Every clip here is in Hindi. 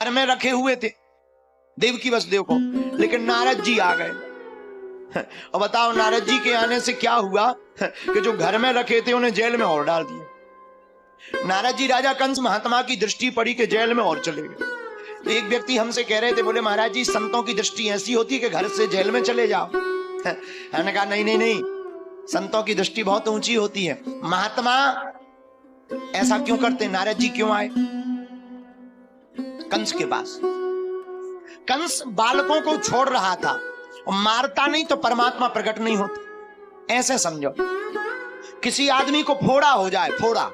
घर में रखे हुए थे देवकी वसुदेव को, लेकिन नारद जी आ गए। और बताओ नारद जी के आने से क्या हुआ कि जो घर में रखे थे उन्हें जेल में और डाल दिया। नारद जी राजा कंस महात्मा की दृष्टि पड़ी कि जेल में और चले गए। तो एक व्यक्ति हमसे कह रहे थे, बोले महाराज जी संतों की दृष्टि ऐसी होती है कि घर से जेल में चले जाओ। हमने कहा नहीं नहीं नहीं, संतों की दृष्टि बहुत ऊंची होती है। महात्मा ऐसा क्यों करते? नारद जी क्यों आए कंस के पास? कंस बालकों को छोड़ रहा था, और मारता नहीं तो परमात्मा प्रकट नहीं होता। ऐसे समझो, किसी आदमी को फोड़ा हो जाए, फोड़ा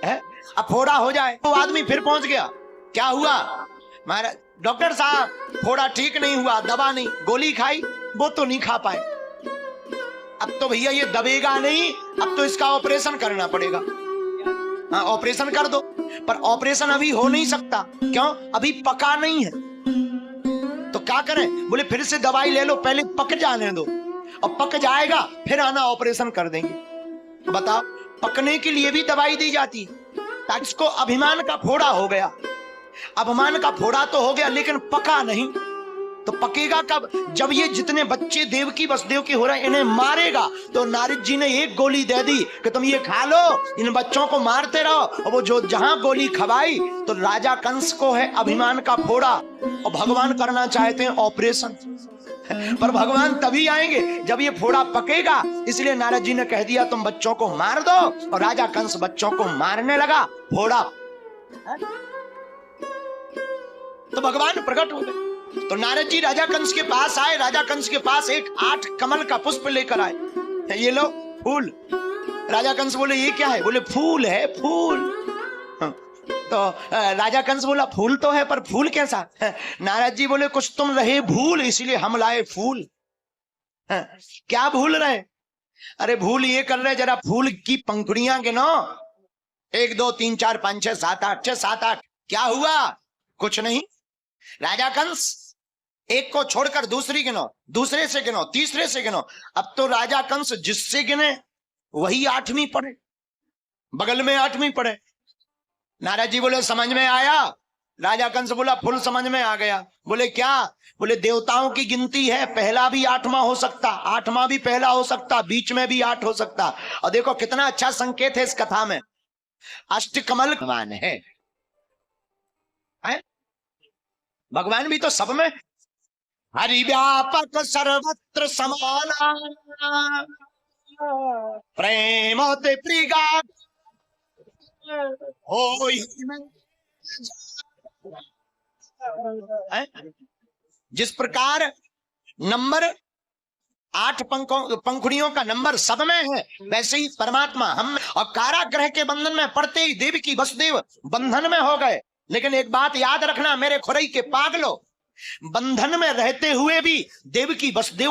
है, अब फोड़ा हो जाए तो आदमी फिर पहुंच गया, क्या हुआ महाराज डॉक्टर साहब फोड़ा ठीक नहीं हुआ, दवा नहीं, गोली खाई, वो तो नहीं खा पाए। अब तो भैया ये दबेगा नहीं, अब तो इसका ऑपरेशन करना पड़ेगा। हाँ ऑपरेशन कर दो, पर ऑपरेशन अभी हो नहीं सकता, क्यों? अभी पका नहीं है। तो क्या करें? बोले फिर से दवाई ले लो, पहले पक जाने दो, और पक जाएगा फिर आना ऑपरेशन कर देंगे। बताओ, पकने के लिए भी दवाई दी जाती है। ताकि इसको अभिमान का फोड़ा हो गया, अभिमान का फोड़ा तो हो गया लेकिन पका नहीं। तो पकेगा कब? जब ये जितने बच्चे देवकी वसुदेव के हो रहे हैं इन्हें मारेगा। तो नारद जी ने एक गोली दे दी कि तुम ये खा लो, इन बच्चों को मारते रहो। और वो जो जहां गोली खवाई तो राजा कंस को है अभिमान का फोड़ा, और भगवान करना चाहते हैं ऑपरेशन। पर भगवान तभी आएंगे जब ये फोड़ा पकेगा। इसलिए नारद जी ने कह दिया तुम बच्चों को मार दो, और राजा कंस बच्चों को मारने लगा। फोड़ा तो भगवान प्रकट हो गए। तो नारद जी राजा कंस के पास आए। राजा कंस के पास एक 8 कमल का पुष्प लेकर आए। ये लो फूल। राजा कंस बोले ये क्या है? बोले फूल है, फूल। तो राजा कंस बोला फूल तो है, पर फूल कैसा? नारद जी बोले कुछ तुम रहे भूल, इसलिए हम लाए फूल। क्या भूल रहे? अरे भूल ये कर रहे, जरा फूल की पंखुड़ियां गिनो, 1 2 3 4 5 6 7 8 6 7 8। क्या हुआ? कुछ नहीं। राजा कंस एक को छोड़कर दूसरी गिनो, दूसरे से गिनो, तीसरे से गिनो। अब तो राजा कंस जिससे गिने वही 8वीं पढ़े, बगल में 8वीं पढ़े। नारद जी बोले समझ में आया? राजा कंस बोला फुल समझ में आ गया। बोले क्या? बोले देवताओं की गिनती है, पहला भी 8वां हो सकता, 8वां भी पहला हो सकता, बीच में भी 8 हो सकता। और देखो कितना अच्छा संकेत है इस कथा में, अष्टकमल भगवान है। भगवान भी तो सब में। हरि व्यापक सर्वत्र समाना, प्रेम ते प्रिगाढ़ होय जिस प्रकार नंबर 8 पंखुड़ियों का नंबर सब में है, वैसे ही परमात्मा हम। और कारागृह के बंधन में पड़ते ही देवकी वसुदेव बंधन में हो गए। लेकिन एक बात याद रखना मेरे खुरई के पागलो, बंधन में रहते हुए भी देवकी वसुदेव